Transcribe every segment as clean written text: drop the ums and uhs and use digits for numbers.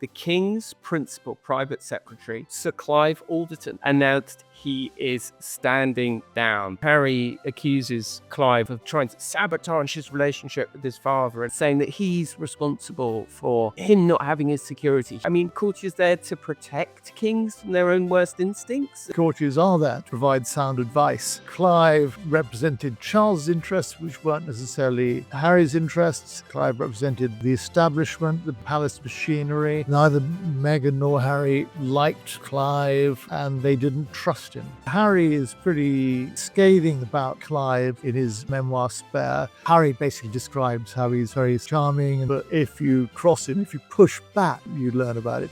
the King's principal private secretary, Sir Clive Alderton, announced he is standing down. Harry accuses Clive of trying to sabotage his relationship with his father and saying that he's responsible for him not having his security. I mean, Courtier's there to protect kings from their own worst instincts. Courtiers are there to provide sound advice. Clive represented Charles' interests, which weren't necessarily Harry's interests. Clive represented the establishment, the palace machinery. Neither Meghan nor Harry liked Clive, and they didn't trust him. Harry is pretty scathing about Clive in his memoir Spare. Harry basically describes how he's very charming, but if you cross him, if you push back, you learn about it.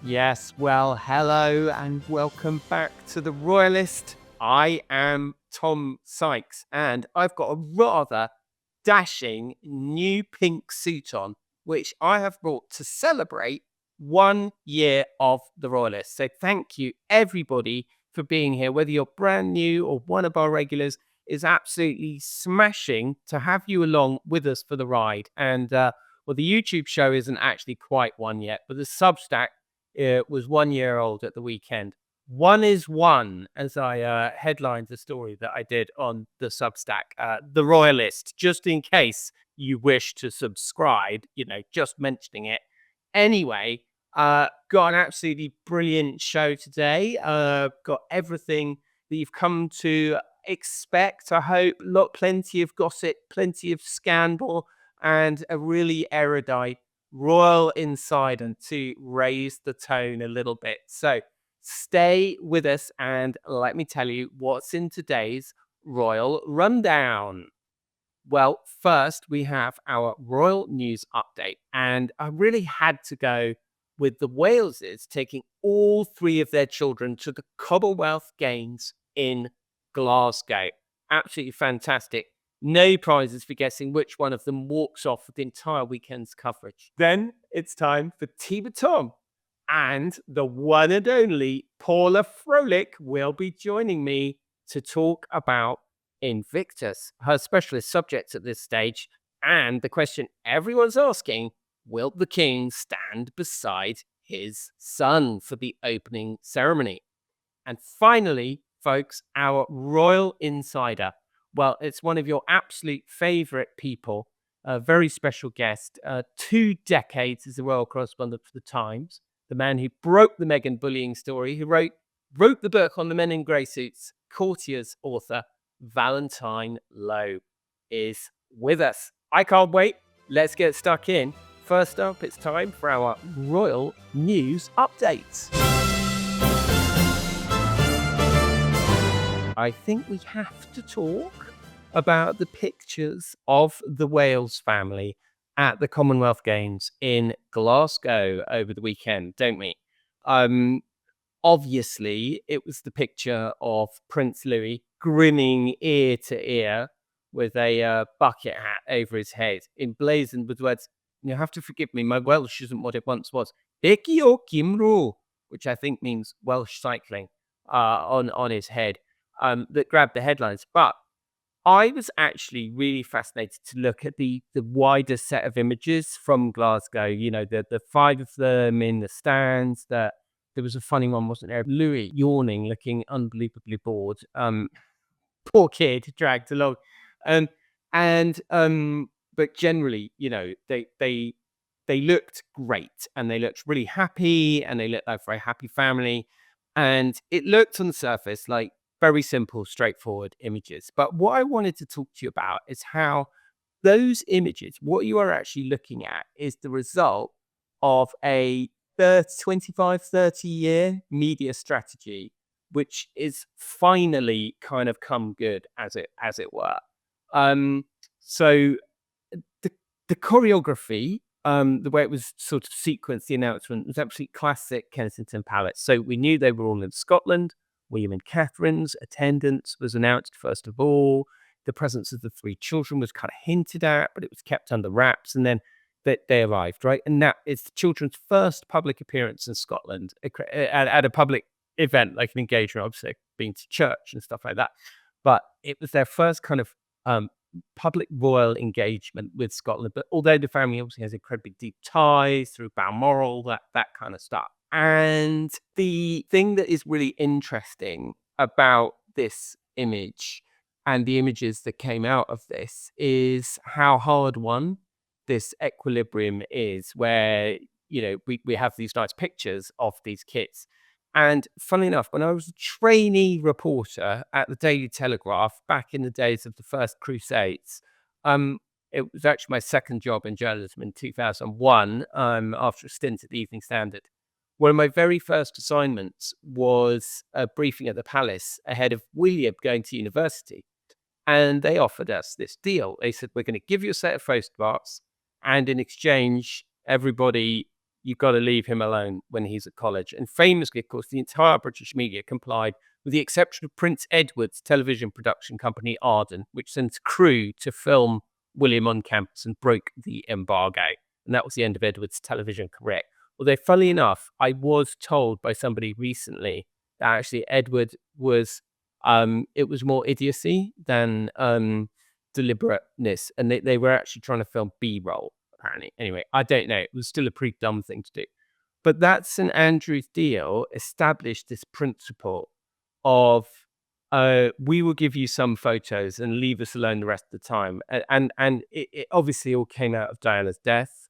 Yes, well, hello and welcome back to the Royalist. I am Tom Sykes, and I've got a rather dashing new pink suit on, which I have brought to celebrate 1 year of the Royalist. So thank you, everybody, for being here. Whether you're brand new or one of our regulars, is absolutely smashing to have you along with us for the ride. And well, the YouTube show isn't actually quite one yet, but the Substack was 1 year old at the weekend. One is one, as I headlined the story that I did on the Substack, The Royalist, just in case you wish to subscribe, just mentioning it. Anyway, got an absolutely brilliant show today. Got everything that you've come to expect, I hope. Plenty of gossip, plenty of scandal, and a really erudite royal insider to raise the tone a little bit. So stay with us and let me tell you what's in today's Royal Rundown. Well, first we have our royal news update, and I really had to go with the Waleses taking all three of their children to the Commonwealth Games in Glasgow. Absolutely fantastic. No prizes for guessing which one of them walks off with the entire weekend's coverage. Then it's time for Tea with Tom. And the one and only Paula Froelich will be joining me to talk about Invictus, her specialist subject at this stage. And the question everyone's asking, will the king stand beside his son for the opening ceremony? And finally, folks, our royal insider. Well, it's one of your absolute favorite people, a very special guest, 2 decades as a royal correspondent for the Times, the man who broke the Meghan bullying story, who wrote the book on the men in grey suits, Courtiers author Valentine Lowe is with us. I can't wait. Let's get stuck in. First up, it's time for our royal news updates. I think we have to talk about the pictures of the Wales family at the Commonwealth Games in Glasgow over the weekend, don't we? Obviously, it was the picture of Prince Louis grinning ear to ear with a bucket hat over his head, emblazoned with words, you have to forgive me, my Welsh isn't what it once was, Becky o Gymru, which I think means Welsh cycling, on his head. That grabbed the headlines. But I was actually really fascinated to look at the wider set of images from Glasgow. The 5 of them in the stands. There was a funny one, wasn't there? Louis yawning, looking unbelievably bored. Poor kid dragged along. But generally, they looked great, and they looked really happy, and they looked like a very happy family. And it looked on the surface like very simple, straightforward images. But what I wanted to talk to you about is how those images, what you are actually looking at, is the result of a 25, 30-year media strategy, which is finally kind of come good, as it were. So the choreography, the way it was sort of sequenced, the announcement, was absolutely classic Kensington Palace. So we knew they were all in Scotland. William and Catherine's attendance was announced first of all. The presence of the 3 children was kind of hinted at, but it was kept under wraps. And then they arrived, right? And that is the children's first public appearance in Scotland at a public event, like an engagement, obviously being to church and stuff like that. But it was their first kind of public royal engagement with Scotland. But although the family obviously has incredibly deep ties through Balmoral, that kind of stuff. And the thing that is really interesting about this image and the images that came out of this is how hard won this equilibrium is, where, we have these nice pictures of these kids. And funnily enough, when I was a trainee reporter at the Daily Telegraph back in the days of the First Crusades, um, it was actually my second job in journalism in 2001, after a stint at the Evening Standard. One of my very first assignments was a briefing at the palace ahead of William going to university. And they offered us this deal. They said, we're going to give you a set of photographs, and in exchange, everybody, you've got to leave him alone when he's at college. And famously, of course, the entire British media complied, with the exception of Prince Edward's television production company, Alderton, which sent a crew to film William on campus and broke the embargo. And that was the end of Edward's television career. Although, funnily enough, I was told by somebody recently that actually Edward was, it was more idiocy than deliberateness. And they were actually trying to film B-roll, apparently. Anyway, I don't know. It was still a pretty dumb thing to do. But that St. Andrew's deal established this principle of, we will give you some photos and leave us alone the rest of the time. And it obviously all came out of Diana's death.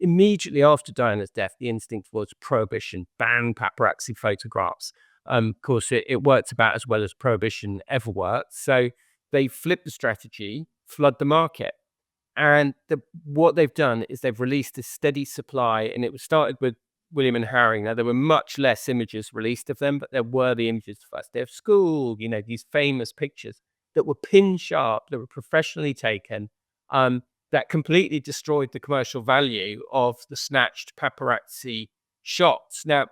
Immediately after Diana's death, the instinct was prohibition, ban paparazzi photographs. Of course, it worked about as well as prohibition ever worked. So they flipped the strategy, flood the market. And what they've done is they've released a steady supply, and it was started with William and Harry. Now, there were much less images released of them, but there were the images of first day of school, these famous pictures that were pin sharp, that were professionally taken, that completely destroyed the commercial value of the snatched paparazzi shots. Now,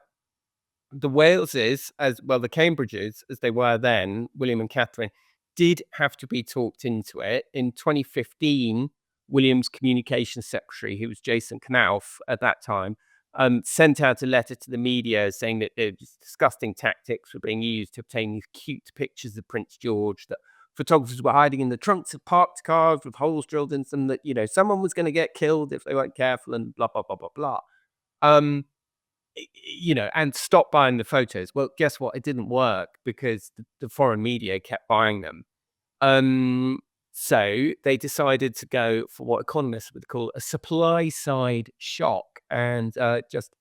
the Waleses, as well, the Cambridges, as they were then, William and Catherine, did have to be talked into it. In 2015, William's communications secretary, who was Jason Knauf at that time, sent out a letter to the media saying that disgusting tactics were being used to obtain these cute pictures of Prince George, that photographers were hiding in the trunks of parked cars with holes drilled in them, that, someone was going to get killed if they weren't careful, and blah, blah, blah, blah, blah. And stop buying the photos. Well, guess what? It didn't work because the foreign media kept buying them. So they decided to go for what economists would call a supply side shock, and just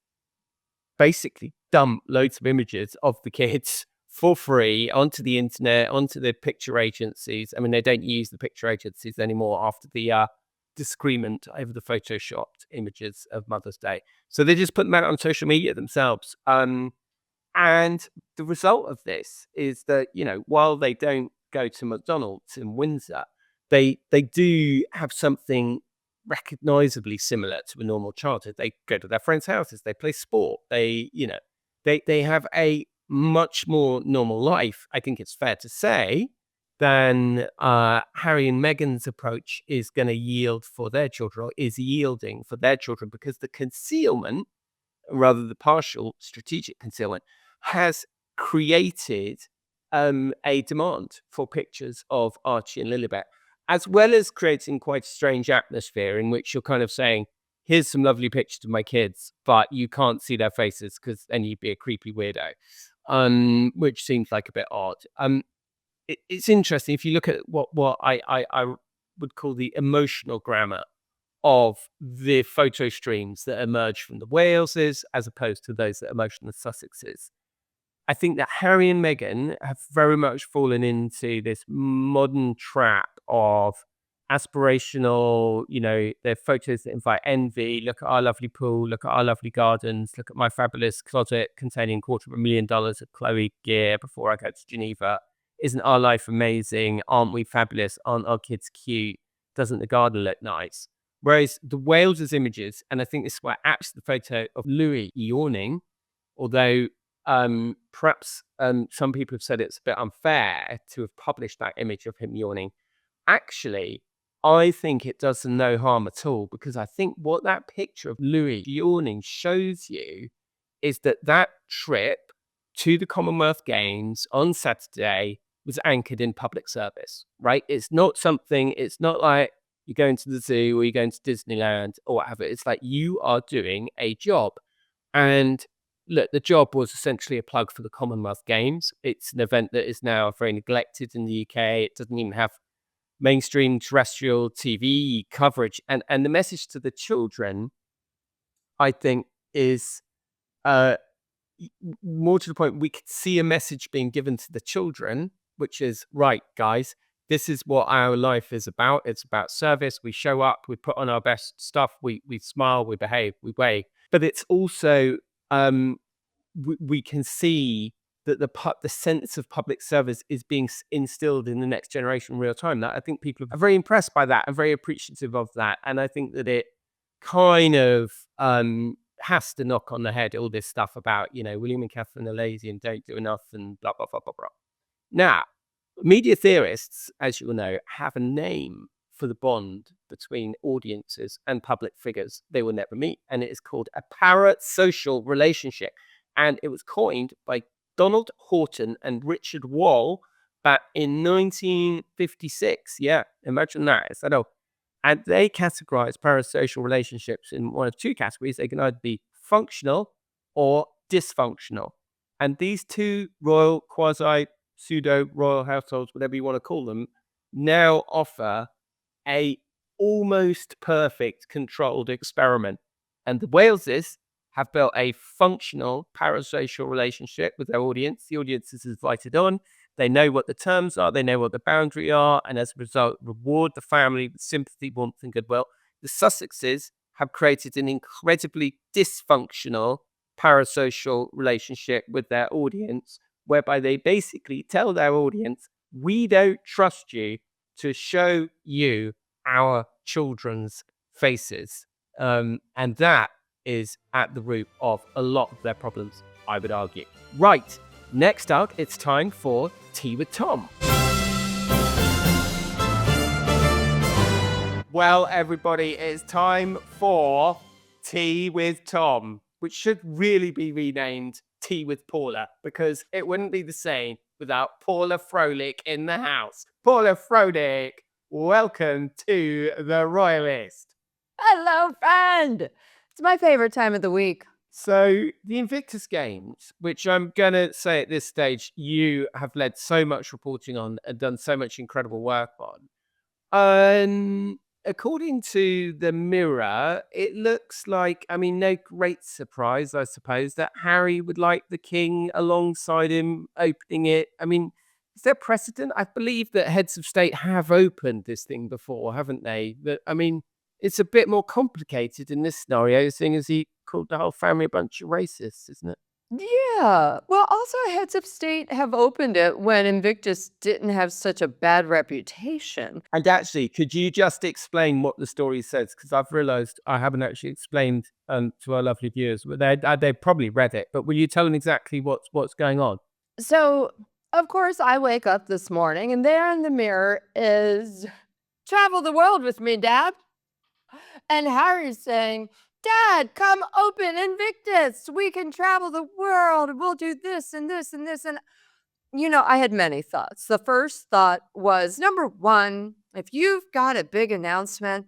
basically dump loads of images of the kids for free onto the internet, onto the picture agencies. I mean, they don't use the picture agencies anymore after the disagreement over the photoshopped images of Mother's Day. So they just put them out on social media themselves. And the result of this is that, while they don't go to McDonald's in Windsor, they do have something recognizably similar to a normal childhood. They go to their friends' houses, they play sport, they have a much more normal life, I think it's fair to say, than Harry and Meghan's approach is going to yield for their children, or is yielding for their children, because the concealment, rather the partial strategic concealment, has created a demand for pictures of Archie and Lilibet, as well as creating quite a strange atmosphere in which you're kind of saying, here's some lovely pictures of my kids, but you can't see their faces because then you'd be a creepy weirdo, which seems like a bit odd. It's interesting if you look at what I would call the emotional grammar of the photo streams that emerge from the Waleses as opposed to those that emerge from the Sussexes. I think that Harry and Meghan have very much fallen into this modern trap of aspirational, they're photos that invite envy. Look at our lovely pool, look at our lovely gardens, look at my fabulous closet containing $250,000 of Chloe gear before I go to Geneva. Isn't our life amazing? Aren't we fabulous? Aren't our kids cute? Doesn't the garden look nice? Whereas the Wales' images, and I think this is why actually the photo of Louis yawning, although perhaps some people have said it's a bit unfair to have published that image of him yawning. Actually, I think it does them no harm at all, because I think what that picture of Louis yawning shows you is that trip to the Commonwealth Games on Saturday was anchored in public service, right? It's not like you're going to the zoo or you're going to Disneyland or whatever. It's like you are doing a job. And look, the job was essentially a plug for the Commonwealth Games. It's an event that is now very neglected in the UK. It doesn't even have mainstream terrestrial TV coverage. And the message to the children, I think, is more to the point. We could see a message being given to the children, which is, right, guys, this is what our life is about. It's about service. We show up, we put on our best stuff, we smile, we behave, we wave. But it's also, we can see that the sense of public service is being instilled in the next generation in real time. That I think people are very impressed by that and very appreciative of that. And I think that it kind of has to knock on the head all this stuff about, William and Catherine are lazy and don't do enough and blah, blah, blah, blah, blah. Now, media theorists, as you will know, have a name for the bond between audiences and public figures they will never meet. And it is called a parasocial relationship. And it was coined by Donald Horton and Richard Wall back in 1956. Yeah, imagine that. I know. And they categorize parasocial relationships in one of two categories. They can either be functional or dysfunctional. And these two royal, quasi, pseudo royal households, whatever you want to call them, now offer a almost perfect controlled experiment. And the Waleses have built a functional parasocial relationship with their audience. The audience is invited on. They know what the terms are. They know what the boundaries are. And as a result, reward the family with sympathy, warmth, and goodwill. The Sussexes have created an incredibly dysfunctional parasocial relationship with their audience, whereby they basically tell their audience, we don't trust you to show you our children's faces. And that is at the root of a lot of their problems, I would argue. Right, next up, it's time for Tea with Tom. Well, everybody, it's time for Tea with Tom, which should really be renamed Tea with Paula, because it wouldn't be the same without Paula Froelich in the house. Paula Froelich, welcome to the Royalist. Hello, friend. It's my favorite time of the week. So the Invictus Games, which I'm going to say at this stage, you have led so much reporting on and done so much incredible work on. According to the Mirror, it looks like, no great surprise, I suppose, that Harry would like the king alongside him opening it. Is there precedent? I believe that heads of state have opened this thing before, haven't they? But it's a bit more complicated in this scenario, seeing as he called the whole family a bunch of racists, isn't it? Yeah. Well, also heads of state have opened it when Invictus didn't have such a bad reputation. And actually, could you just explain what the story says? Because I've realized I haven't actually explained to our lovely viewers. They've probably read it, but will you tell them exactly what's going on? So, of course, I wake up this morning and there in the Mirror is travel the world with me, Dad. And Harry's saying, Dad, come open Invictus. We can travel the world. We'll do this and this and this. And, I had many thoughts. The first thought was, number one, if you've got a big announcement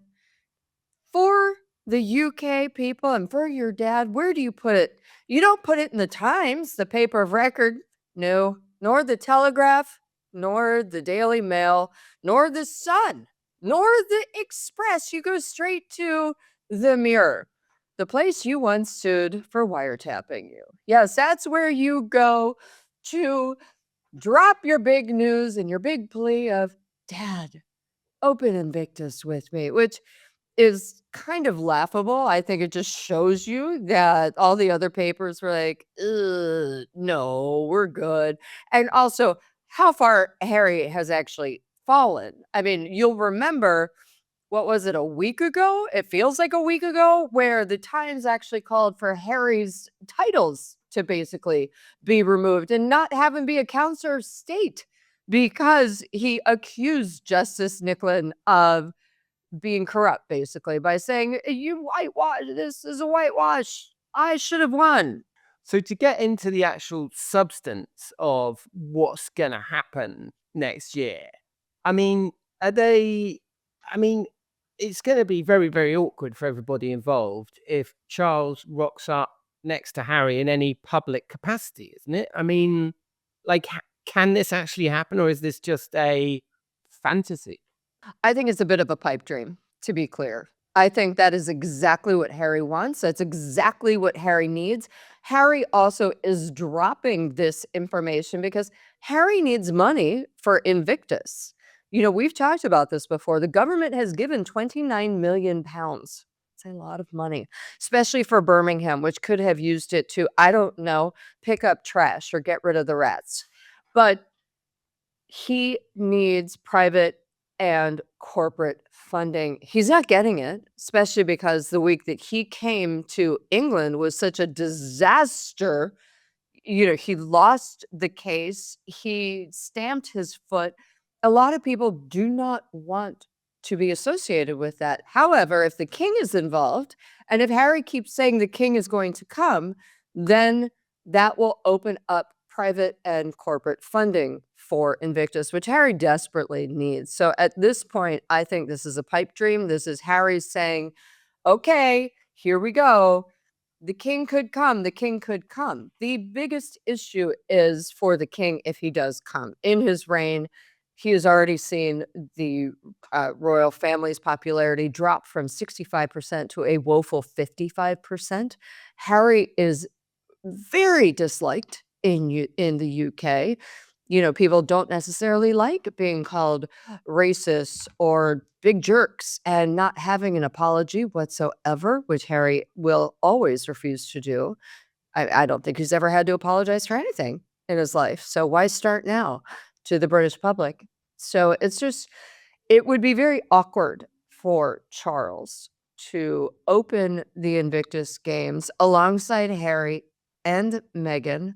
for the UK people and for your dad, where do you put it? You don't put it in the Times, the paper of record. No, nor the Telegraph, nor the Daily Mail, nor the Sun, nor the Express. You go straight to the Mirror, the place you once sued for wiretapping you. Yes, that's where you go to drop your big news and your big plea of, Dad, open Invictus with me, which is kind of laughable. I think it just shows you that all the other papers were like, no, we're good. And also how far Harry has actually fallen. You'll remember, what was it, a week ago? It feels like a week ago, where the Times actually called for Harry's titles to basically be removed and not have him be a counselor of state because he accused Justice Nicklin of being corrupt, basically, by saying, you whitewash, this is a whitewash. I should have won. So to get into the actual substance of what's going to happen next year. I mean, are they? I mean, it's going to be very, very awkward for everybody involved if Charles rocks up next to Harry in any public capacity, isn't it? I mean, like, can this actually happen, or is this just a fantasy? I think it's a bit of a pipe dream, to be clear. I think that is exactly what Harry wants. That's exactly what Harry needs. Harry also is dropping this information because Harry needs money for Invictus. We've talked about this before. The government has given 29 million pounds. It's a lot of money, especially for Birmingham, which could have used it to, I don't know, pick up trash or get rid of the rats. But he needs private and corporate funding. He's not getting it, especially because the week that he came to England was such a disaster. He lost the case, he stamped his foot. A lot of people do not want to be associated with that. However, if the king is involved, and if Harry keeps saying the king is going to come, then that will open up private and corporate funding for Invictus, which Harry desperately needs. So at this point, I think this is a pipe dream. This is Harry saying, okay, here we go. The king could come. The king could come. The biggest issue is for the king if he does come. In his reign, he has already seen the royal family's popularity drop from 65% to a woeful 55%. Harry is very disliked in the UK. People don't necessarily like being called racist or big jerks and not having an apology whatsoever, which Harry will always refuse to do. I don't think he's ever had to apologize for anything in his life. So why start now to the British public? So it would be very awkward for Charles to open the Invictus Games alongside Harry and Meghan.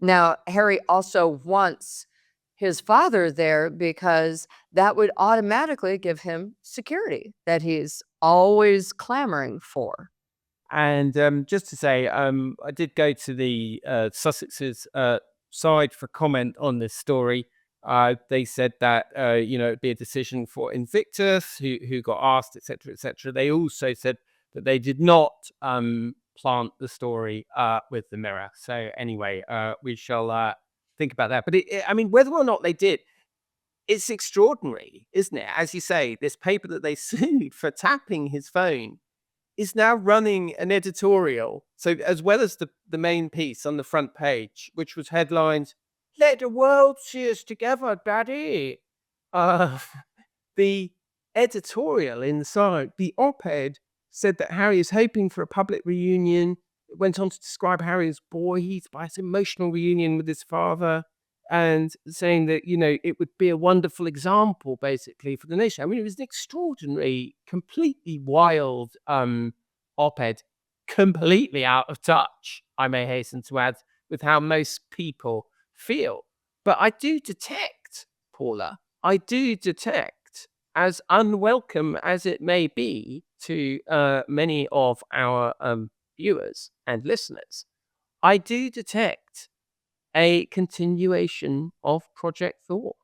Now, Harry also wants his father there because that would automatically give him security that he's always clamoring for. And just to say, I did go to the Sussex's side for comment on this story. They said that it'd be a decision for Invictus, who got asked, etc., etc. They also said that they did not plant the story with the Mirror. So anyway, we shall think about that. But I mean, whether or not they did, it's extraordinary, isn't it? As you say, this paper that they sued for tapping his phone is now running an editorial. So as well as the main piece on the front page, which was headlined, "Let the world see us together, Daddy." The editorial inside, the op-ed, said that Harry is hoping for a public reunion. It went on to describe Harry as buoyed by his emotional reunion with his father, and saying that, it would be a wonderful example, basically, for the nation. I mean, it was an extraordinary, completely wild op-ed, completely out of touch, I may hasten to add, with how most people feel. But I do detect, Paula, as unwelcome as it may be to many of our viewers and listeners, I do detect a continuation of Project Thor.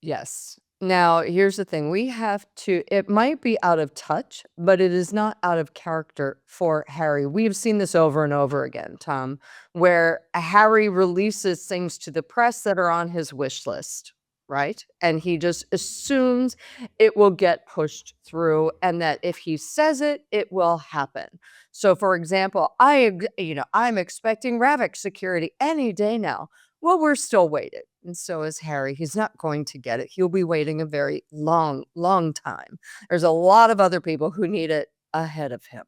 Yes. Now, here's the thing. It might be out of touch, but it is not out of character for Harry. We've seen this over and over again, Tom, where Harry releases things to the press that are on his wish list, right? And he just assumes it will get pushed through and that if he says it, it will happen. So, for example, I'm expecting Ravik security any day now. Well, we're still waiting. And so is Harry. He's not going to get it. He'll be waiting a very long, long time. There's a lot of other people who need it ahead of him.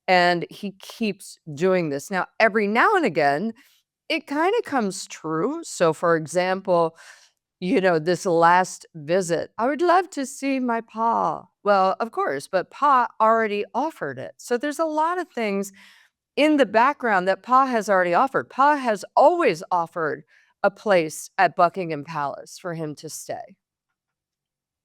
And he keeps doing this. Now, every now and again, it kind of comes true. So, for example, this last visit, I would love to see my pa. Well, of course, but pa already offered it. So there's a lot of things in the background that Pa has already offered. Pa has always offered a place at Buckingham Palace for him to stay.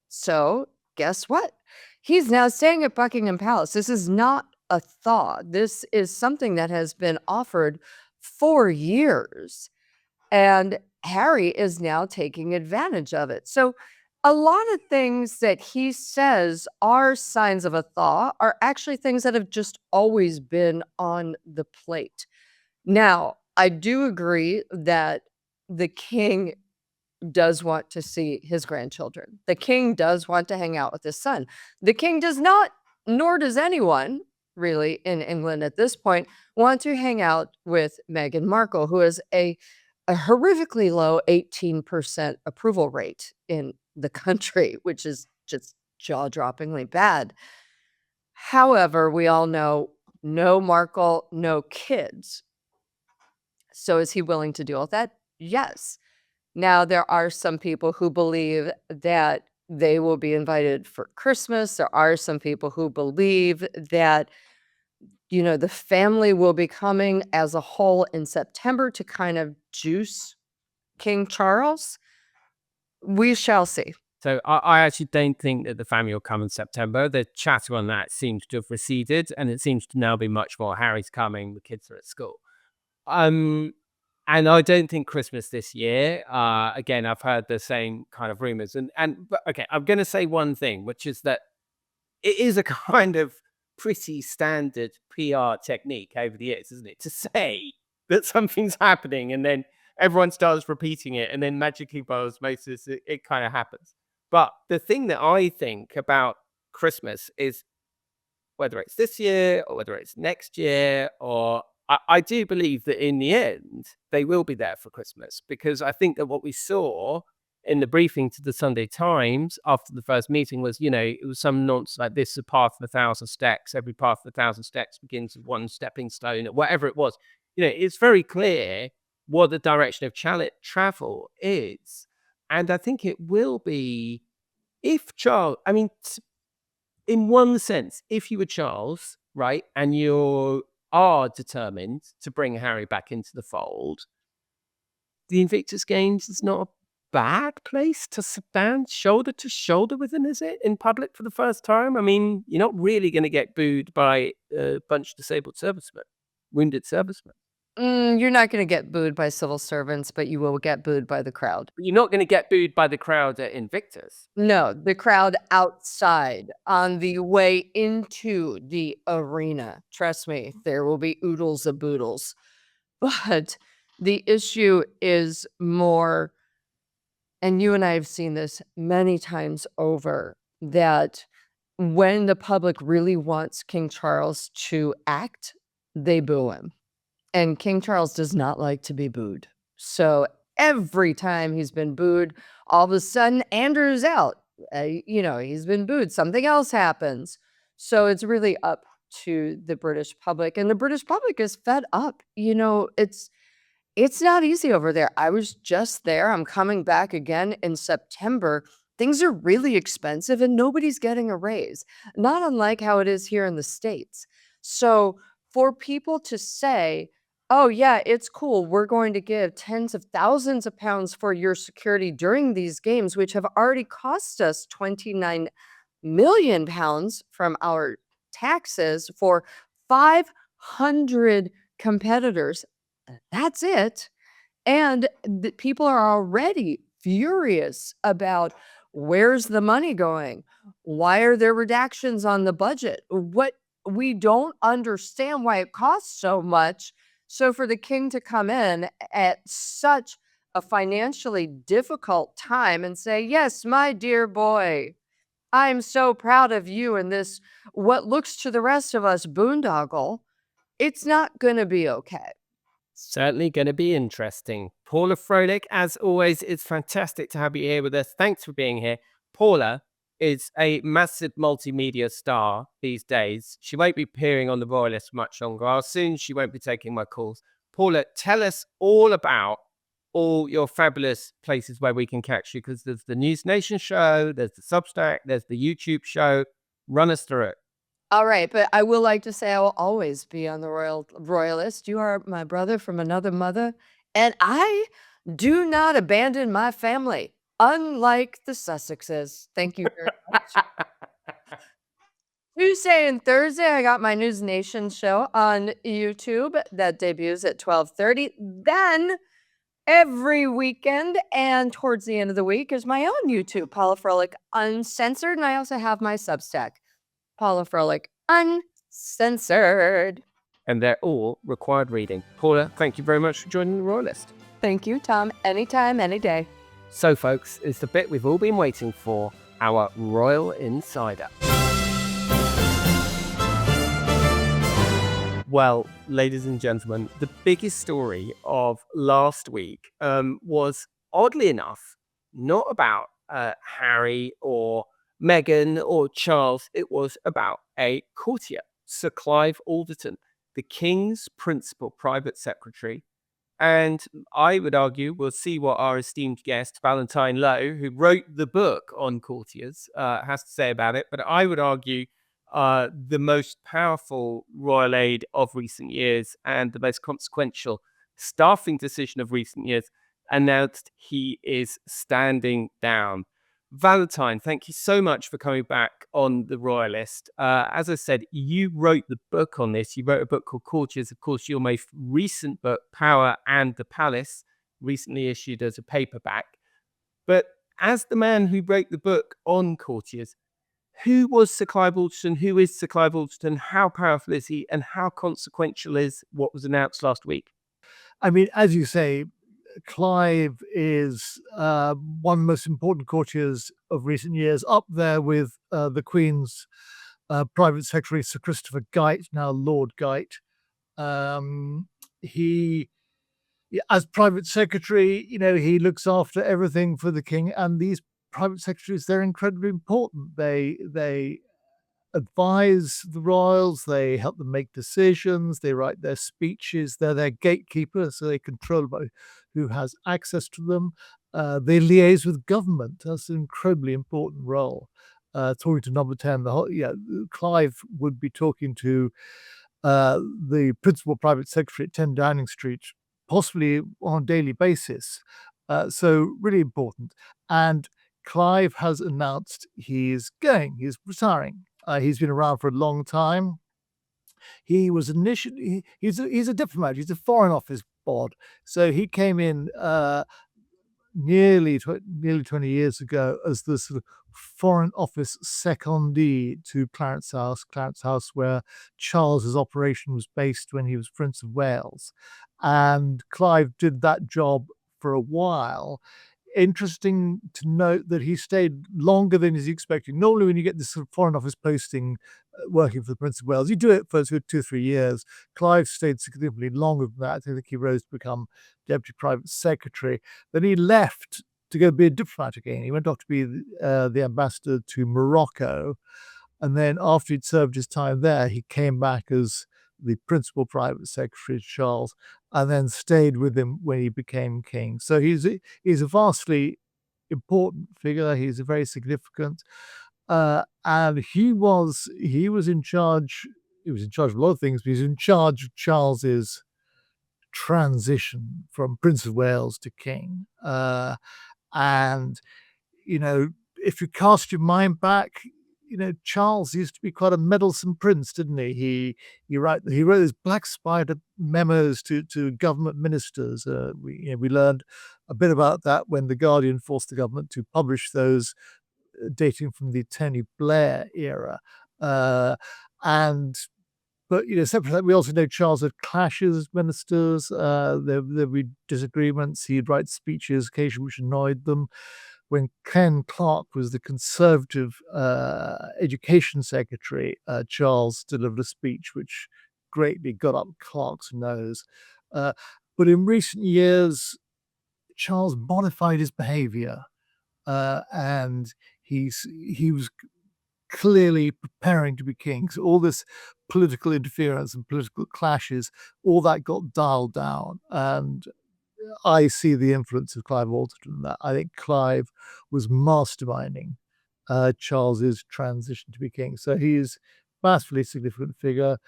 So guess what? He's now staying at Buckingham Palace. This is not a thaw. This is something that has been offered for years. And Harry is now taking advantage of it. So a lot of things that he says are signs of a thaw are actually things that have just always been on the plate. Now, I do agree that the king does want to see his grandchildren. The king does want to hang out with his son. The king does not, nor does anyone really in England at this point, want to hang out with Meghan Markle, who is a horrifically low 18% approval rate in the country, which is just jaw-droppingly bad. However, we all know no Markle, no kids. So is he willing to deal with that? Yes. Now, there are some people who believe that they will be invited for Christmas. There are some people who believe that, the family will be coming as a whole in September to kind of juice King Charles. We shall see. So I actually don't think that the family will come in September. The chatter on that seems to have receded, and it seems to now be much more Harry's coming, the kids are at school. And I don't think Christmas this year. Again, I've heard the same kind of rumors. But okay, I'm going to say one thing, which is that it is a kind of pretty standard PR technique over the years, isn't it? To say that something's happening and then everyone starts repeating it, and then magically by osmosis, it kind of happens. But the thing that I think about Christmas is whether it's this year or whether it's next year, or I do believe that in the end, they will be there for Christmas, because I think that what we saw in the briefing to the Sunday Times after the first meeting was, it was some nonsense like this, a path of 1,000 steps, every path of 1,000 steps begins with one stepping stone, or whatever it was. It's very clear what the direction of travel is. And I think it will be, if Charles, in one sense, if you were Charles, right, and you are determined to bring Harry back into the fold, the Invictus Games is not a bad place to stand shoulder to shoulder with him, is it, in public for the first time? You're not really going to get booed by a bunch of disabled servicemen, wounded servicemen. You're not going to get booed by civil servants, but you will get booed by the crowd. But you're not going to get booed by the crowd at Invictus. No, the crowd outside on the way into the arena. Trust me, there will be oodles of boodles. But the issue is more, and you and I have seen this many times over, that when the public really wants King Charles to act, they boo him. And King Charles does not like to be booed. So every time he's been booed, all of a sudden Andrew's out. He's been booed. Something else happens. So it's really up to the British public. And the British public is fed up. It's not easy over there. I was just there. I'm coming back again in September. Things are really expensive and nobody's getting a raise. Not unlike how it is here in the States. So for people to say, oh, yeah, it's cool, we're going to give tens of thousands of pounds for your security during these games, which have already cost us 29 million pounds from our taxes for 500 competitors. That's it. And the people are already furious about where's the money going? Why are there redactions on the budget? We don't understand why it costs so much. So for the king to come in at such a financially difficult time and say, yes, my dear boy, I'm so proud of you in this, what looks to the rest of us boondoggle, it's not going to be okay. Certainly going to be interesting. Paula Froelich, as always, it's fantastic to have you here with us. Thanks for being here. Paula is a massive multimedia star these days. She won't be appearing on the Royalist much longer. Soon she won't be taking my calls. Paula, tell us all about all your fabulous places where we can catch you, because there's the News Nation show, there's the Substack, there's the YouTube show. Run us through it. All right, but I will like to say I will always be on the Royalist. You are my brother from another mother, and I do not abandon my family, unlike the Sussexes. Thank you very much. Tuesday and Thursday, I got my News Nation show on YouTube that debuts at 12:30. Then every weekend. And towards the end of the week is my own YouTube, Paula Froelich Uncensored. And I also have my Substack, Paula Froelich Uncensored. And they're all required reading. Paula, thank you very much for joining the Royalist. Thank you, Tom. Anytime, any day. So, folks, it's the bit we've all been waiting for, our Royal Insider. Well, ladies and gentlemen, the biggest story of last week was, oddly enough, not about Harry or Meghan or Charles. It was about a courtier, Sir Clive Alderton, the King's principal private secretary. And I would argue, we'll see what our esteemed guest, Valentine Lowe, who wrote the book on courtiers, has to say about it. But I would argue the most powerful royal aide of recent years and the most consequential staffing decision of recent years announced he is standing down. Valentine, thank you so much for coming back on the Royalist. As I said, you wrote the book on this. You wrote a book called Courtiers. Of course, your most recent book, Power and the Palace, recently issued as a paperback. But as the man who wrote the book on courtiers, who was Sir Clive Alderton? Who is Sir Clive Alderton? How powerful is he? And how consequential is what was announced last week? I mean, as you say, Clive is one of the most important courtiers of recent years, up there with the Queen's private secretary, Sir Christopher Gite, now Lord Gite. He, as private secretary, he looks after everything for the king, and these private secretaries, they're incredibly important. They advise the royals, they help them make decisions, they write their speeches, they're their gatekeeper, so they control who has access to them. They liaise with government. That's an incredibly important role. Talking to number 10, Clive would be talking to the principal private secretary at 10 Downing Street, possibly on a daily basis. So really important. And Clive has announced he's retiring. He's been around for a long time. He was initially, he's a diplomat, he's a Foreign Office bod. So he came in nearly 20 years ago as the sort of Foreign Office secondee to Clarence House, where Charles's operation was based when he was Prince of Wales. And Clive did that job for a while. Interesting to note that he stayed longer than he's expecting. Normally, when you get this sort of Foreign Office posting working for the Prince of Wales, you do it for 2 or 3 years. Clive stayed significantly longer than that. I think he rose to become Deputy Private Secretary. Then he left to go be a diplomat again. He went off to be the ambassador to Morocco. And then after he'd served his time there, he came back as the principal private secretary to Charles, and then stayed with him when he became king. So he's a vastly important figure. He's a very significant, and he was in charge. He was in charge of a lot of things, but he's in charge of Charles's transition from Prince of Wales to king. And if you cast your mind back, Charles used to be quite a meddlesome prince, didn't he? He wrote those black spider memos to government ministers. We learned a bit about that when The Guardian forced the government to publish those dating from the Tony Blair era. But separate from that, we also know Charles had clashes with ministers. There'd be disagreements. He'd write speeches occasionally which annoyed them. When Ken Clarke was the Conservative Education Secretary, Charles delivered a speech which greatly got up Clarke's nose. But in recent years, Charles modified his behavior, and he was clearly preparing to be king. So all this political interference and political clashes, all that got dialed down. And I see the influence of Clive Alderton in that. I think Clive was masterminding Charles's transition to be king. So he's a massively significant figure.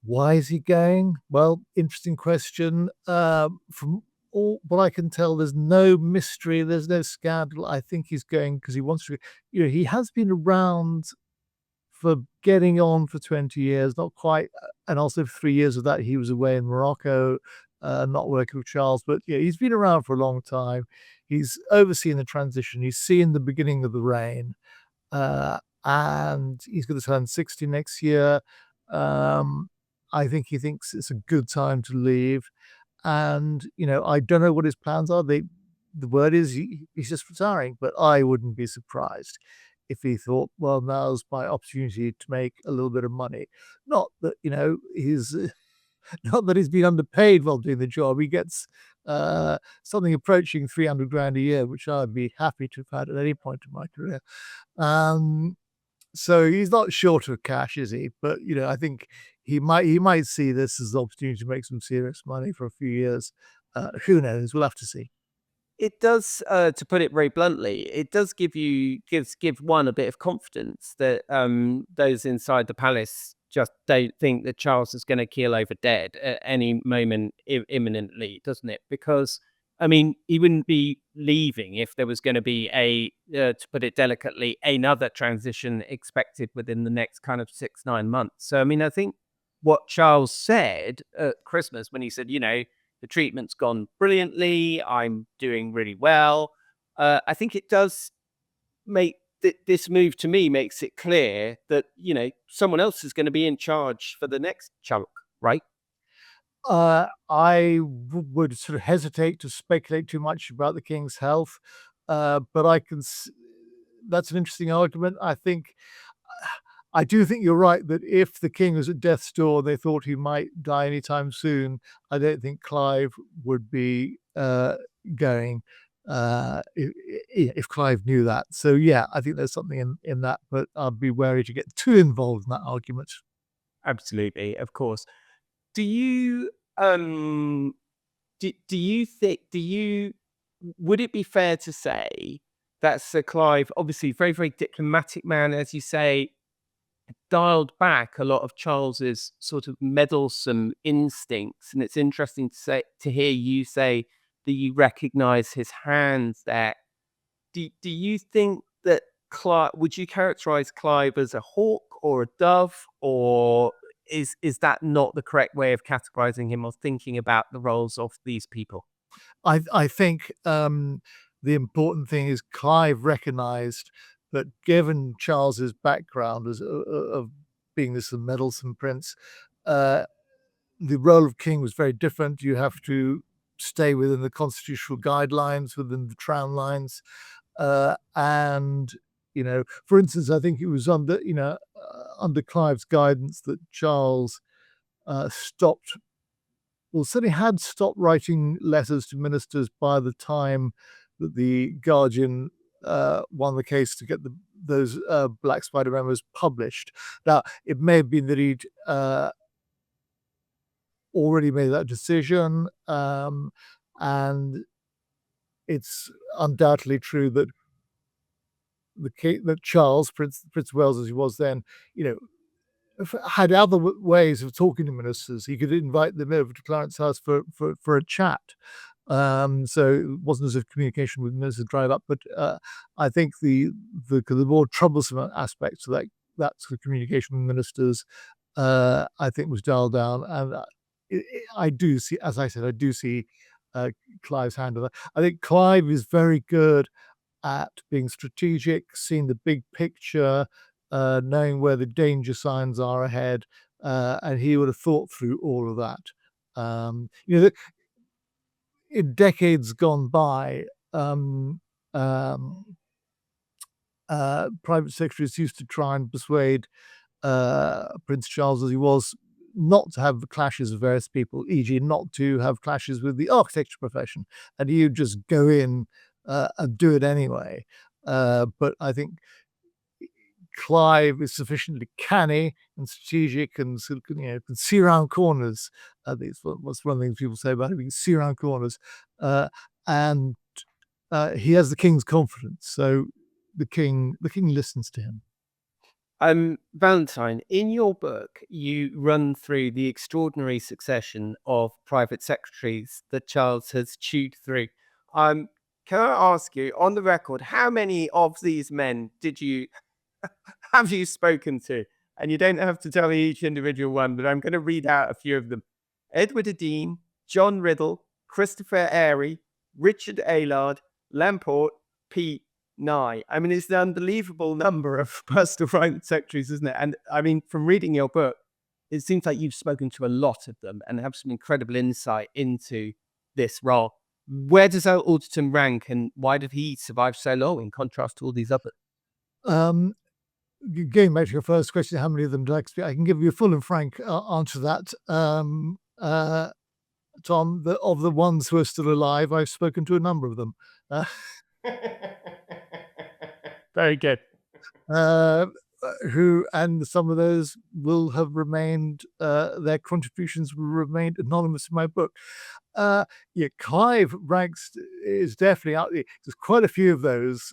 Why is he going? Well, interesting question. From all what I can tell, there's no mystery, there's no scandal. I think he's going because he wants to. He has been around for getting on for 20 years, not quite, and also for 3 years of that he was away in Morocco. not working with Charles, but yeah, he's been around for a long time. He's overseen the transition. He's seen the beginning of the reign, and he's going to turn 60 next year. I think he thinks it's a good time to leave. And, I don't know what his plans are. The word is he's just retiring, but I wouldn't be surprised if he thought, well, now's my opportunity to make a little bit of money. Not that, he's not that he's been underpaid while doing the job. He gets something approaching 300 grand a year, which I'd be happy to have had at any point in my career. So he's not short of cash, is he? But I think he might see this as an opportunity to make some serious money for a few years. Who knows? We'll have to see. It does, to put it very bluntly, it does give one a bit of confidence that those inside the palace just don't think that Charles is going to keel over dead at any moment imminently, doesn't it? Because I mean, he wouldn't be leaving if there was going to be to put it delicately, another transition expected within the next kind of 6-9 months. So I mean, I think what Charles said at Christmas when he said, the treatment's gone brilliantly, I'm doing really well. I think it does make this move, to me, makes it clear that, someone else is going to be in charge for the next chunk, right? I would sort of hesitate to speculate too much about the king's health, but that's an interesting argument. I do think you're right that if the king was at death's door and they thought he might die anytime soon, I don't think Clive would be going if Clive knew that. So yeah, I think there's something in that, but I'd be wary to get too involved in that argument. Absolutely, of course. Do you do you think would it be fair to say that Sir Clive, obviously very, very diplomatic man, as you say, dialed back a lot of Charles's sort of meddlesome instincts, and it's interesting to hear you say that you recognise his hands there. Do you think that would you characterise Clive as a hawk or a dove, or is that not the correct way of categorising him or thinking about the roles of these people? I think the important thing is Clive recognised that given Charles's background as of being this meddlesome prince, the role of king was very different. You have to stay within the constitutional guidelines, within the Crown lines, and for instance, I think it was under Clive's guidance that Charles stopped. Well, certainly had stopped writing letters to ministers by the time that the Guardian won the case to get those Black Spider memos published. Now, it may have been that he'd already made that decision, and it's undoubtedly true that that Charles, Prince of Wales as he was then, had other ways of talking to ministers. He could invite them over to Clarence House for a chat. So it wasn't as if communication with ministers dried up. But I think the more troublesome aspects of that sort of communication with ministers, I think was dialed down. And I do see, as I said, Clive's hand on that. I think Clive is very good at being strategic, seeing the big picture, knowing where the danger signs are ahead, and he would have thought through all of that. In decades gone by, private secretaries used to try and persuade Prince Charles, as he was, not to have clashes with various people, e.g., not to have clashes with the architecture profession, and he would just go in and do it anyway. But I think Clive is sufficiently canny and strategic and can see around corners. That's one of the things people say about him. He can see around corners. And he has the king's confidence. So the king listens to him. Valentine, in your book, you run through the extraordinary succession of private secretaries that Charles has chewed through. Can I ask you, on the record, how many of these men have you spoken to? And you don't have to tell me each individual one, but I'm going to read out a few of them. Edward Dean, John Riddle, Christopher Airy, Richard Aylard, Lamport, Pete Nye. I mean, it's an unbelievable number of personal private secretaries, isn't it? And I mean, from reading your book, it seems like you've spoken to a lot of them and have some incredible insight into this role. Where does Alderton rank, and why did he survive so long in contrast to all these others? Going back to your first question, how many of them did I expect? I can give you a full and frank answer to that. Tom, of the ones who are still alive, I've spoken to a number of them. Very good. Who, and some of those will have remained, their contributions will remain anonymous in my book. Yeah, Clive ranks is definitely out there. There's quite a few of those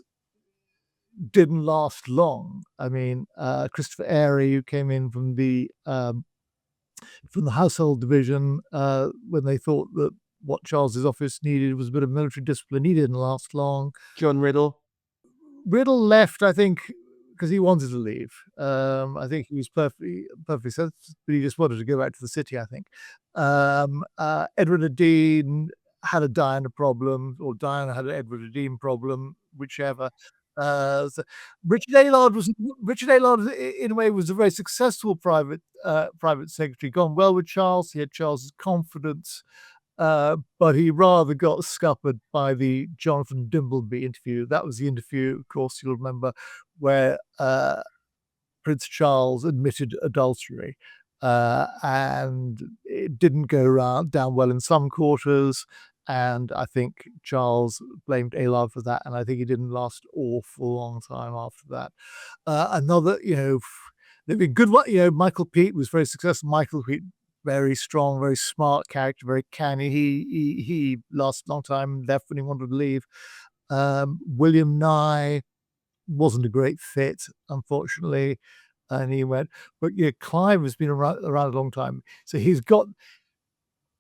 didn't last long. I mean, Christopher Airy, who came in from the household division when they thought that what Charles's office needed was a bit of military discipline, he didn't last long. John Riddle. Riddle left, I think, because he wanted to leave. I think he was perfectly sensible, but he just wanted to go back to the city, I think. Edward Dean had a Diana problem, or Diana had an Edward Dean problem, whichever. So Richard Aylard, in a way, was a very successful private secretary, gone well with Charles. He had Charles's confidence, but he rather got scuppered by the Jonathan Dimbleby interview. That was the interview, of course, you'll remember, where Prince Charles admitted adultery, and it didn't go down well in some quarters. And I think Charles blamed Aylard for that, and I think he didn't last awful long time after that. Another, there've been good one. Michael Peet was very successful. Michael Peet, very strong, very smart character, very canny. He lasted a long time, left when he wanted to leave. William Nye wasn't a great fit, unfortunately, and he went. But Clive has been around a long time, so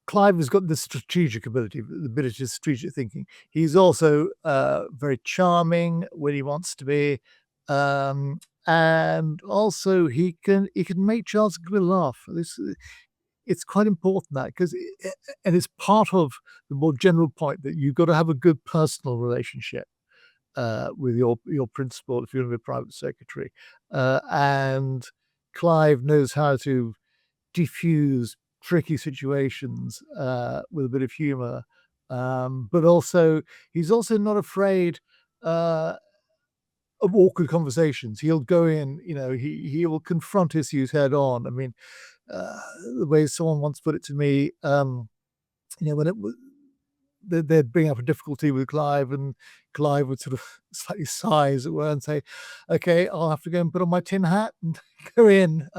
Clive has got the strategic ability, the ability of strategic thinking. He's also very charming when he wants to be, and also he can make Charles a good laugh. It's quite important that, because and it's part of the more general point that you've got to have a good personal relationship with your principal if you're going to be a private secretary, and Clive knows how to diffuse tricky situations with a bit of humor, but also he's also not afraid of awkward conversations. He'll go in, he will confront issues head on. I mean, the way someone once put it to me, when it was, they'd bring up a difficulty with Clive, and Clive would sort of slightly sigh, as it were, and say, "Okay, I'll have to go and put on my tin hat and go in."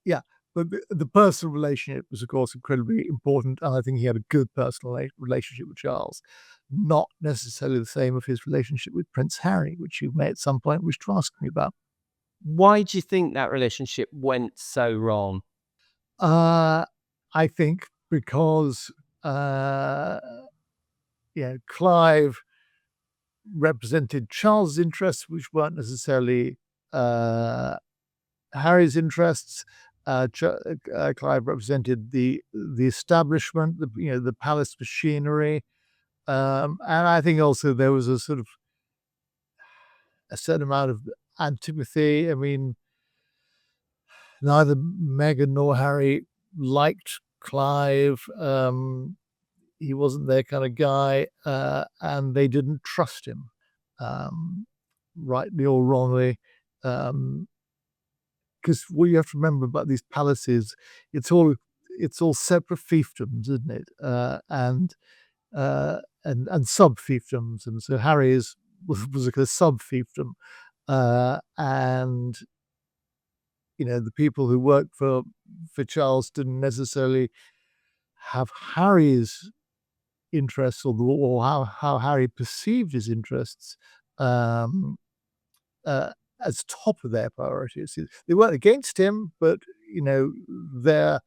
Yeah, but the personal relationship was, of course, incredibly important, and I think he had a good personal relationship with Charles. Not necessarily the same of his relationship with Prince Harry, which you may at some point wish to ask me about. Why do you think that relationship went so wrong? I think because Clive represented Charles' interests, which weren't necessarily Harry's interests. Clive represented the establishment, the palace machinery, and I think also there was a certain amount of antipathy. I mean, neither Meghan nor Harry liked Clive. He wasn't their kind of guy, and they didn't trust him, rightly or wrongly. Because what you have to remember about these palaces, it's all separate fiefdoms, isn't it? And sub fiefdoms, and so Harry was a kind of sub fiefdom, and the people who worked for Charles didn't necessarily have Harry's interests, or how Harry perceived his interests as top of their priorities. They weren't against him, but their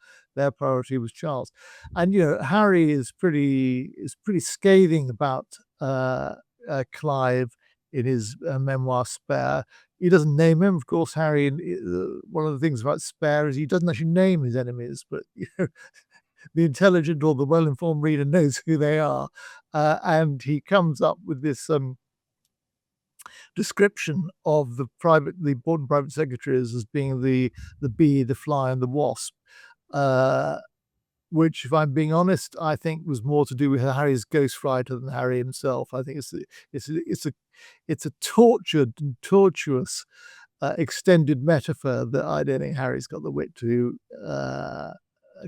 priority was Charles. And Harry is pretty scathing about Clive in his memoir Spare. He doesn't name him, of course. Harry, one of the things about Spare is he doesn't actually name his enemies, but the intelligent or the well-informed reader knows who they are. And he comes up with this description of the important private secretaries as being the bee, the fly, and the wasp. Which, if I'm being honest, I think was more to do with Harry's ghostwriter than Harry himself. I think it's a tortured and tortuous extended metaphor that I don't think Harry's got the wit to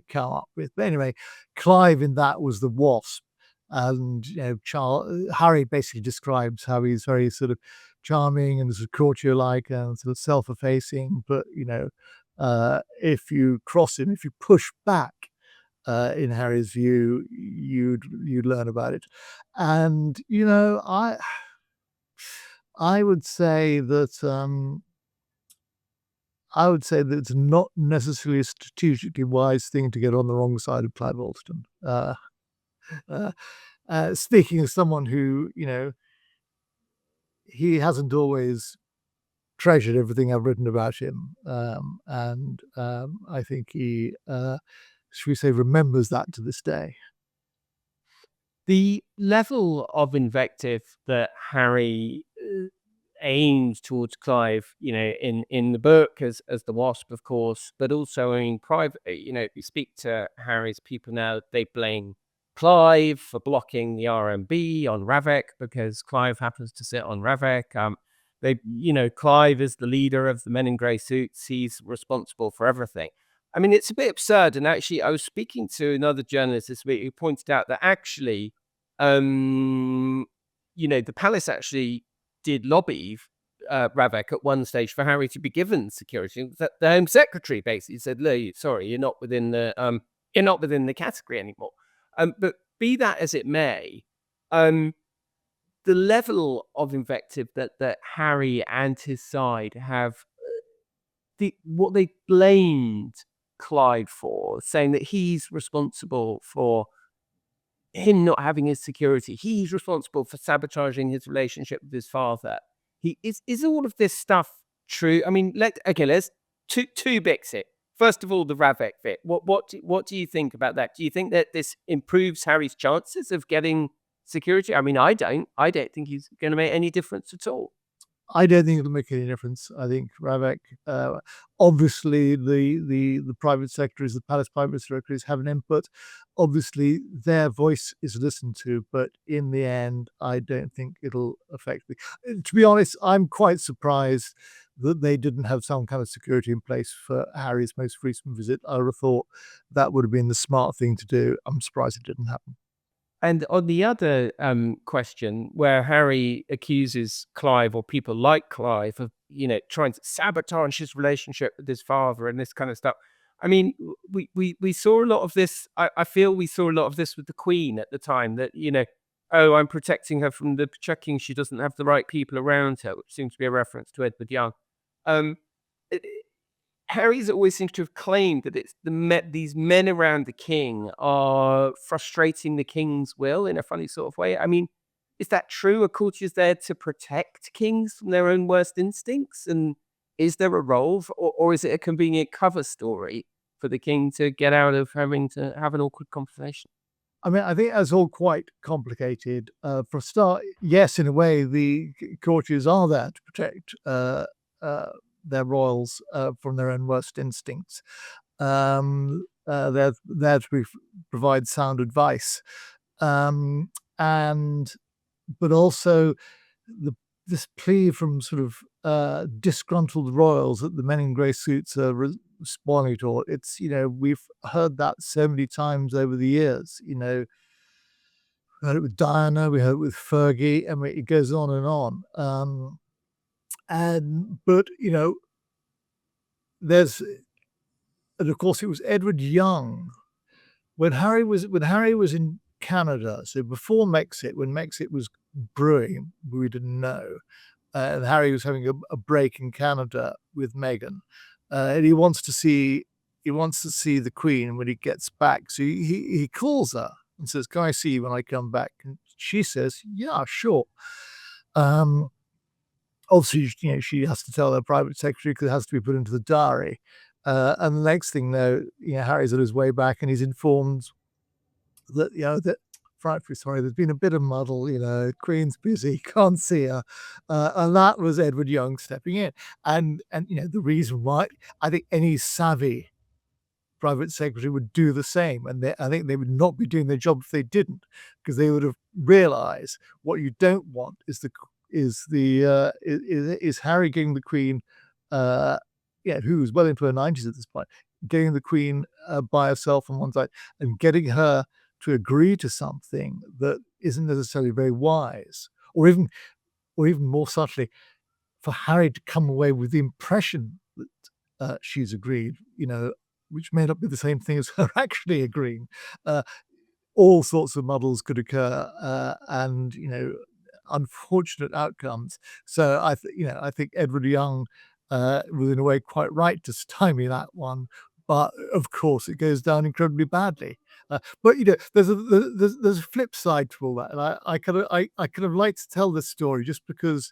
come up with. But anyway, Clive in that was the wasp, and Harry basically describes how he's very sort of charming and sort of courtier-like and sort of self-effacing. But if you cross him, if you push back, in Harry's view, you'd learn about it. And I would say that it's not necessarily a strategically wise thing to get on the wrong side of Clive Alderton. Speaking as someone who, he hasn't always treasured everything I've written about him, and I think he, should we say, remembers that to this day. The level of invective that Harry aimed towards Clive, in the book as the Wasp, of course, but also in private, if you speak to Harry's people now, they blame Clive for blocking the RMB on Ravek because Clive happens to sit on Ravek. Clive is the leader of the men in grey suits. He's responsible for everything. I mean, it's a bit absurd. And actually, I was speaking to another journalist this week who pointed out that actually, the palace actually did lobby Ravek at one stage for Harry to be given security. The Home Secretary basically said, "No, sorry, you're not within the category anymore." But be that as it may, the level of invective that Harry and his side have, what they blamed Clive for, saying that he's responsible for him not having his security. He's responsible for sabotaging his relationship with his father. Is all of this stuff true? I mean, let's two bits here. First of all, the Ravek bit. What do you think about that? Do you think that this improves Harry's chances of getting security? I mean, I don't think he's going to make any difference at all. I don't think it'll make any difference. I think Ravek, obviously the private secretaries, the palace private secretaries have an input. Obviously their voice is listened to, but in the end, I don't think it'll affect me. To be honest, I'm quite surprised that they didn't have some kind of security in place for Harry's most recent visit. I would have thought that would have been the smart thing to do. I'm surprised it didn't happen. And on the other question, where Harry accuses Clive or people like Clive of, trying to sabotage his relationship with his father and this kind of stuff. I mean, we saw a lot of this. I feel we saw a lot of this with the Queen at the time that, I'm protecting her from the checking she doesn't have the right people around her, which seems to be a reference to Edward Young. Harry's always seems to have claimed that it's these men around the king are frustrating the king's will in a funny sort of way. I mean, is that true? Are courtiers there to protect kings from their own worst instincts? And is there a role, or is it a convenient cover story for the king to get out of having to have an awkward conversation? I mean, I think that's all quite complicated. For a start, yes, in a way, the courtiers are there to protect their royals from their own worst instincts. They're there to provide sound advice, but also this plea from sort of disgruntled royals that the men in grey suits are spoiling it all. It's we've heard that so many times over the years. We heard it with Diana, we heard it with Fergie, and it goes on and on. But and of course it was Edward Young when Harry was in Canada. So before Mexit, when Mexit was brewing, we didn't know, and Harry was having a break in Canada with Meghan, and he wants to see the Queen when he gets back. So he calls her and says, "Can I see you when I come back?" And she says, "Yeah, sure." Obviously, she has to tell her private secretary because it has to be put into the diary. And the next thing, though, Harry's on his way back, and he's informed that that frightfully sorry, there's been a bit of muddle. Queen's busy, can't see her, and that was Edward Young stepping in, and the reason why I think any savvy private secretary would do the same, and I think they would not be doing their job if they didn't, because they would have realised what you don't want is Harry getting the Queen, who's well into her 90s at this point, getting the Queen by herself on one side and getting her to agree to something that isn't necessarily very wise, or even more subtly, for Harry to come away with the impression that she's agreed, which may not be the same thing as her actually agreeing. All sorts of muddles could occur, and unfortunate outcomes. So I think Edward Young was in a way quite right to stymie that one, but of course it goes down incredibly badly. But there's a flip side to all that, and I kind of like to tell this story just because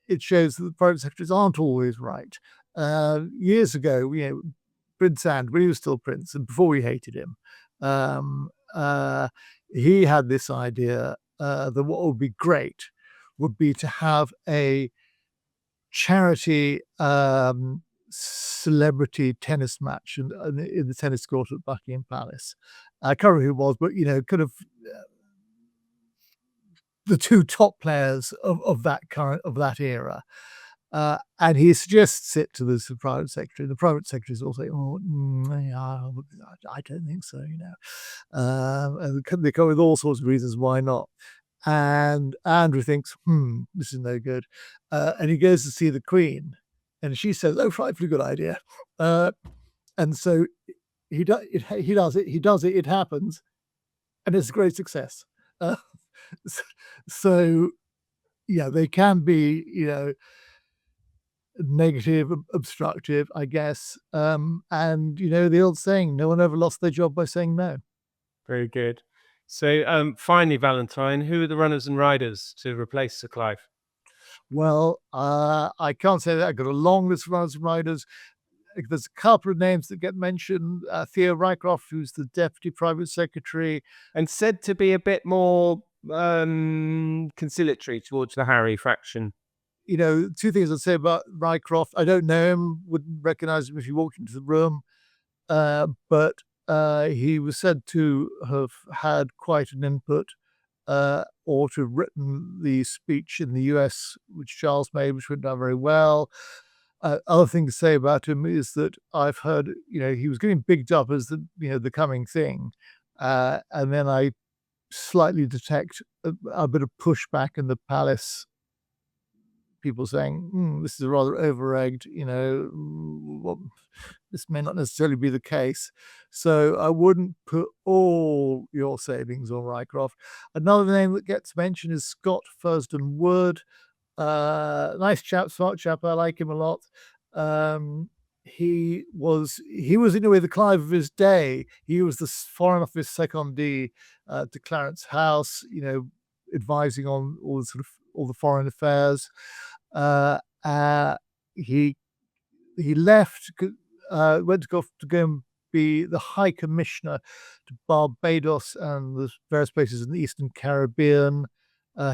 it shows that the private secretaries aren't always right. Years ago, Prince Andrew, when he was still prince, and before we hated him, he had this idea that what would be great would be to have a charity celebrity tennis match in the tennis court at Buckingham Palace. I can't remember who it was, but kind of the two top players of that era. And he suggests it to the private secretary. The private secretaries all say, yeah, I don't think so, and they come with all sorts of reasons why not. And Andrew thinks, this is no good. And he goes to see the Queen, and she says, oh, frightfully good idea. And so he does it, it happens, and it's a great success. So, they can be, negative, obstructive, I guess. And the old saying, no one ever lost their job by saying no. Very good. So finally, Valentine, who are the runners and riders to replace Sir Clive? Well, I can't say that. I've got a long list of runners and riders. There's a couple of names that get mentioned. Theo Rycroft, who's the deputy private secretary, and said to be a bit more conciliatory towards the Harry faction. Two things I'd say about Rycroft. I don't know him, wouldn't recognize him if you walked into the room, but he was said to have had quite an input, or to have written the speech in the US which Charles made, which went down very well. Other thing to say about him is that I've heard, he was getting bigged up as the coming thing, and then I slightly detect a bit of pushback in the palace. People saying, this is rather over-egged, this may not necessarily be the case. So I wouldn't put all your savings on Rycroft. Another name that gets mentioned is Scott Fursdon Wood. Nice chap, smart chap. I like him a lot. He was in a way the Clive of his day. He was the Foreign Office secondee to Clarence House, advising on all the foreign affairs. He left, went to go and be the High Commissioner to Barbados and the various places in the Eastern Caribbean.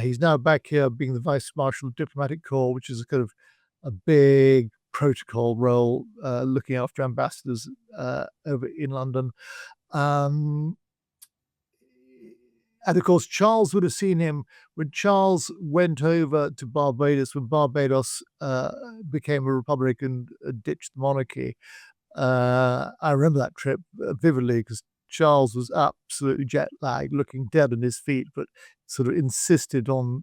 He's now back here being the Vice Marshal of Diplomatic Corps, which is a kind of a big protocol role, looking after ambassadors over in London. And of course, Charles would have seen him when Charles went over to Barbados, when Barbados became a republic and ditched the monarchy. I remember that trip vividly because Charles was absolutely jet lagged, looking dead on his feet, but sort of insisted on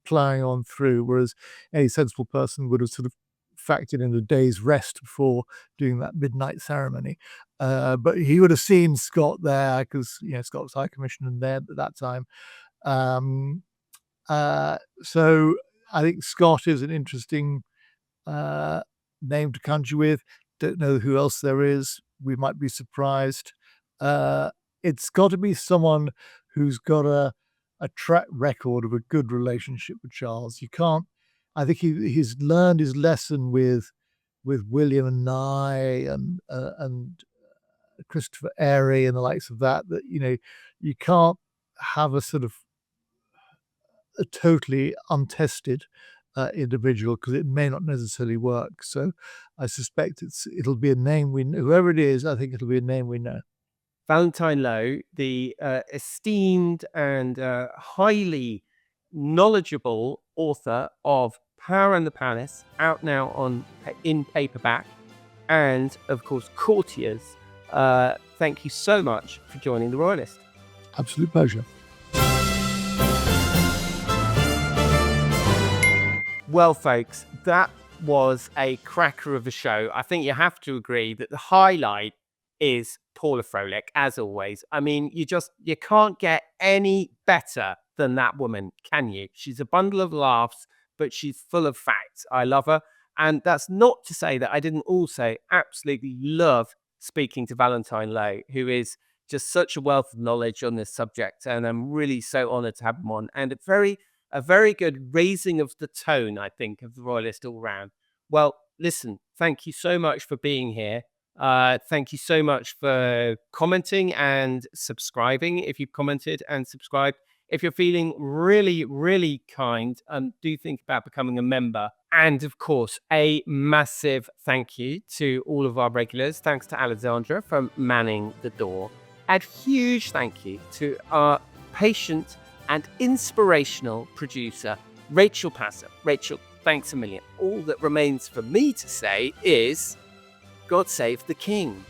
ploughing on through, whereas any sensible person would have sort of factored in a day's rest before doing that midnight ceremony. But he would have seen Scott there because Scott was High Commissioner there at that time. So I think Scott is an interesting name to conjure with. Don't know who else there is. We might be surprised. It's got to be someone who's got a track record of a good relationship with Charles. You can't. I think he's learned his lesson with with William and Nye and Christopher Airy and the likes of that, you can't have a sort of a totally untested individual, because it may not necessarily work. So I suspect it'll be a name whoever it is, I think it'll be a name we know. Valentine Lowe, the esteemed and highly knowledgeable author of Power and the Palace, out now in paperback, and of course Courtiers. Thank you so much for joining the Royalist. Absolute pleasure. Well, folks, that was a cracker of a show. I think you have to agree that the highlight is Paula Froelich, as always. I mean, you can't get any better than that woman, can you? She's a bundle of laughs, but she's full of facts. I love her. And that's not to say that I didn't also absolutely love speaking to Valentine Lowe, who is just such a wealth of knowledge on this subject. And I'm really so honored to have him on. And a very good raising of the tone, I think, of the Royalist all round. Well, listen, thank you so much for being here. Thank you so much for commenting and subscribing. If you've commented and subscribed, if you're feeling really, really kind, do think about becoming a member. And of course, a massive thank you to all of our regulars. Thanks to Alexandra for manning the door. And huge thank you to our patient and inspirational producer, Rachel Passer. Rachel, thanks a million. All that remains for me to say is, God save the King.